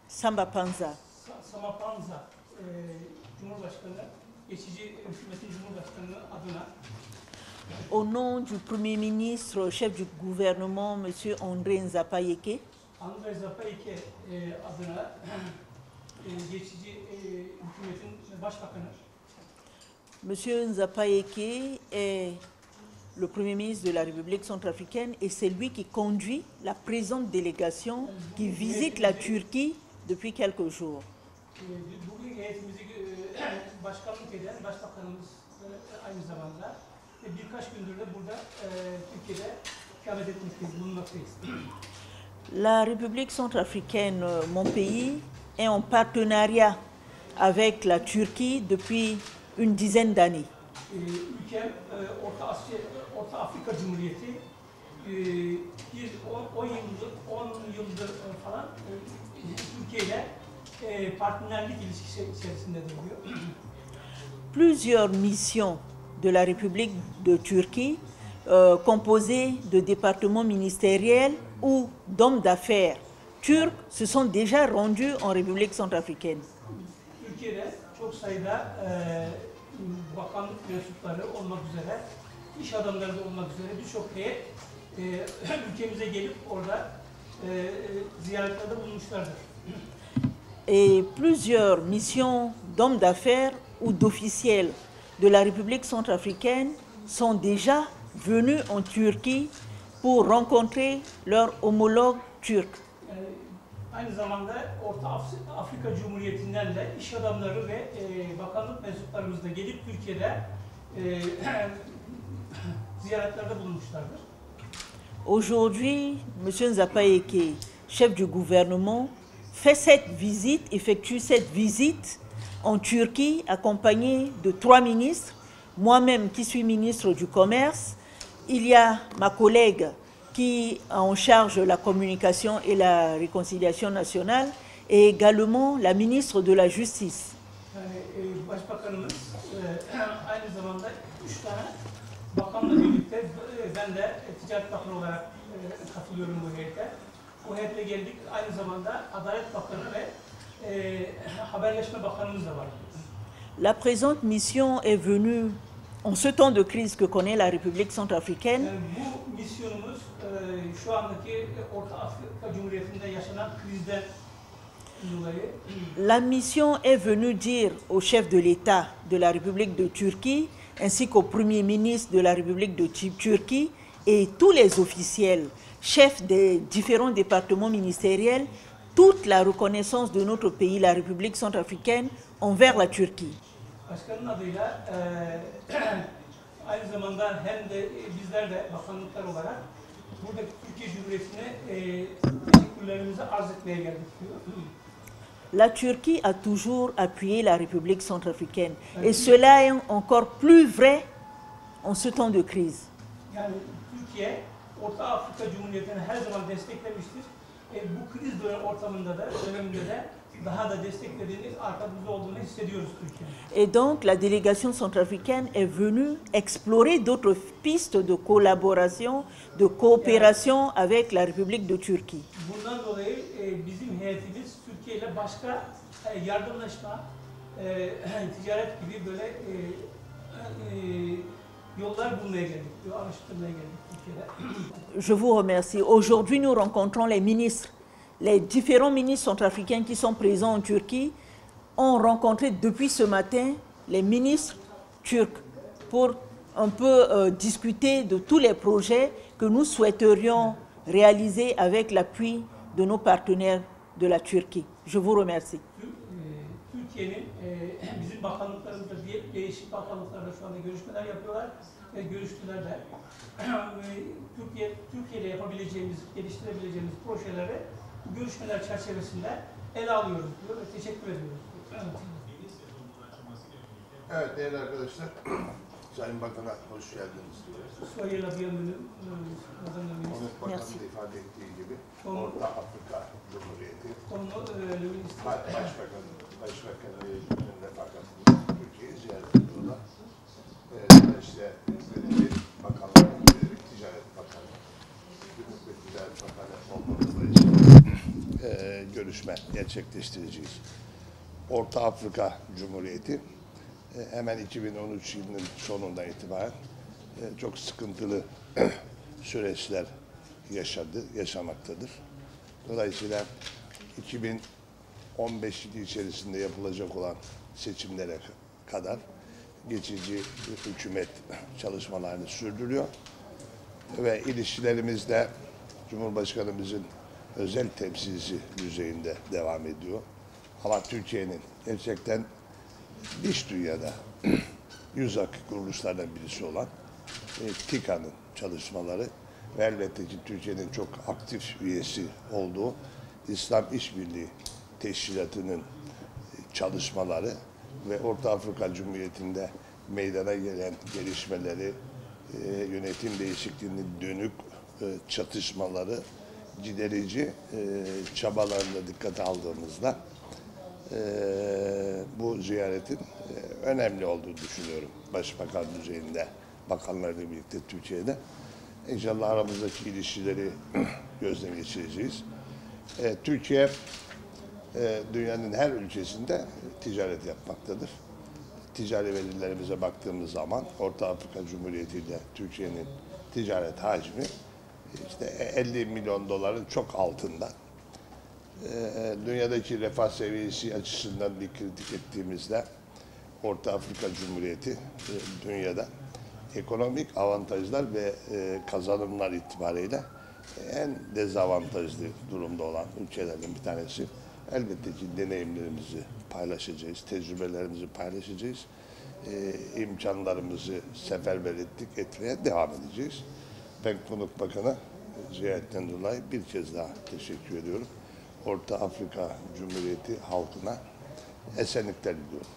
Samba Panza. Samba Panza, Cumhurbaşkanı, geçici hükümetin Cumhurbaşkanı adına. Au nom du Premier ministre, chef du gouvernement, M. André Nzapayeke. André Nzapayeke adına geçici hükümetin başbakanı. M. Nzapayeke est le Premier ministre de la République centrafricaine et c'est lui qui conduit la présente délégation qui visite la Turquie depuis quelques jours. Bugün heyetimizi başkanlık eden başbakanımız aynı zamanda birkaç gündür de burada Türkiye'de ikamet etmekteyiz, bulunmaktayız. La République centrafricaine, mon pays, est en partenariat avec la Turquie depuis une dizaine d'années. Ülkem Orta Afrika Cumhuriyeti 10 yıldır falan Türkiye ile partenaire ilişkisi içerisinde duruyor. Plusieurs missions de la République de Turquie, composées de départements ministériels ou d'hommes d'affaires turcs, se sont déjà rendus en République centrafricaine. Türkiye'de çok sayıda bakanlık mensupları olmak üzere, iş adamları da olmak üzere birçok heyet ülkemize gelip orada ziyaretlerde bulunmuşlardır. Et plusieurs missions d'hommes d'affaires ou d'officiels de la République centrafricaine sont déjà venus en Turquie pour rencontrer leurs homologues turcs. Aynı zamanda Orta Afrika Cumhuriyeti'nden de iş adamları ve bakanlık mensuplarımız da gelip Türkiye'de ziyaretlerde bulunmuşlardır. Aujourd'hui, M. Nzapayeke, chef du gouvernement, fait cette visite, effectue cette visite en Turquie, accompagné de 3 ministres, moi-même qui suis ministre du Commerce, il y a ma collègue qui a en charge la communication et la réconciliation nationale, et également la ministre de la Justice. Başbakanımız aynı zamanda 3 tane bakanla birlikte ben de Ticaret Bakanı olarak katılıyorum bu heyete. Bu heyetle geldik. Aynı zamanda Adalet Bakanı ve Haberleşme Bakanımız da var. La présente mission est venue en ce temps de crise que connaît la République centrafricaine. Bu misyonumuz şu andaki Orta Afrika Cumhuriyeti'nde yaşanan krizden dolayı. La mission est venue dire au chef de l'État de la République de Turquie ainsi qu'au Premier ministre de la République de Turquie et tous les officiels, chefs des différents départements ministériels, toute la reconnaissance de notre pays, la République centrafricaine, envers la Turquie. Başkanın adıyla aynı zamanda hem de bizler de bakanlıklar olarak buradaki Türkiye Cumhuriyeti'ne teşekkürlerimizi arz etmeye geldik. La Turquie a toujours appuyé la République centrafricaine et cela est encore plus vrai en ce temps de crise. Yani Türkiye Orta Afrika Cumhuriyeti'ne her zaman desteklemiştir. Bu kriz döneminde de daha da desteklediğiniz, arkamızda olduğunu hissediyoruz Türkiye'nin. Et donc la délégation centrafricaine est venue explorer d'autres pistes de collaboration, de coopération avec la République de Turquie. Bundan dolayı bizim heyetimiz Türkiye ile başka yardımlaşma, ticaret gibi böyle yollar bulmaya geldik, araştırmaya geldik Türkiye'de. Je vous remercie. Aujourd'hui, nous rencontrons les ministres. Les différents ministres centrafricains qui sont présents en Turquie ont rencontré depuis ce matin les ministres turcs pour un peu discuter de tous les projets que nous souhaiterions réaliser avec l'appui de nos partenaires de la Turquie. Je vous remercie. Türkiye'nin bizim bakanlıklarımızda değişik bakanlıklarda şu anda görüşmeler yapıyorlar ve görüştüler de Türkiye ile yapabileceğimiz, geliştirebileceğimiz projeleri bu görüşmeler çerçevesinde ele alıyoruz diyor ve teşekkür ediyoruz. Evet değerli arkadaşlar, Sayın Bakan'a hoş geldiniz diyoruz. Soyla bienvenue, Madame la Ministre. Ahmet Bakan'ın da ifade ettiği gibi Orta Afrika Cumhuriyeti Başbakanı ve Refakat'ın Türkiye'yi ziyaret ediyorlar. İşte bakanlar, Ticaret Bakanı, Gümrük ve Ticaret Bakanı olmaları için görüşme gerçekleştireceğiz. Orta Afrika Cumhuriyeti hemen 2013 yılının sonundan itibaren çok sıkıntılı süreçler yaşamaktadır. Dolayısıyla 2015 yılı içerisinde yapılacak olan seçimlere kadar geçici hükümet çalışmalarını sürdürüyor ve ilişkilerimizde Cumhurbaşkanımızın özel temsilcisi düzeyinde devam ediyor. Ama Türkiye'nin gerçekten dış dünyada yüz akı kuruluşlardan birisi olan TİKA'nın çalışmaları ve elbette ki Türkiye'nin çok aktif üyesi olduğu İslam İşbirliği Teşkilatı'nın çalışmaları ve Orta Afrika Cumhuriyeti'nde meydana gelen gelişmeleri, yönetim değişikliğine dönük çatışmaları giderici çabalarına dikkate aldığımızda bu ziyaretin önemli olduğunu düşünüyorum. Başbakan düzeyinde, bakanlarla birlikte Türkiye'de. İnşallah aramızdaki ilişkileri gözden geçireceğiz. Türkiye dünyanın her ülkesinde ticaret yapmaktadır. Ticari verilerimize baktığımız zaman Orta Afrika Cumhuriyeti ile Türkiye'nin ticaret hacmi işte 50 milyon doların çok altında. Dünyadaki refah seviyesi açısından bir kritik ettiğimizde Orta Afrika Cumhuriyeti dünyada ekonomik avantajlar ve kazanımlar itibariyle en dezavantajlı durumda olan ülkelerden bir tanesi. Elbette ki deneyimlerimizi paylaşacağız, tecrübelerimizi paylaşacağız, imkanlarımızı seferber etmeye devam edeceğiz. Ben Konuk Bakan'a ziyaretten dolayı bir kez daha teşekkür ediyorum. Orta Afrika Cumhuriyeti halkına esenlikler diliyorum.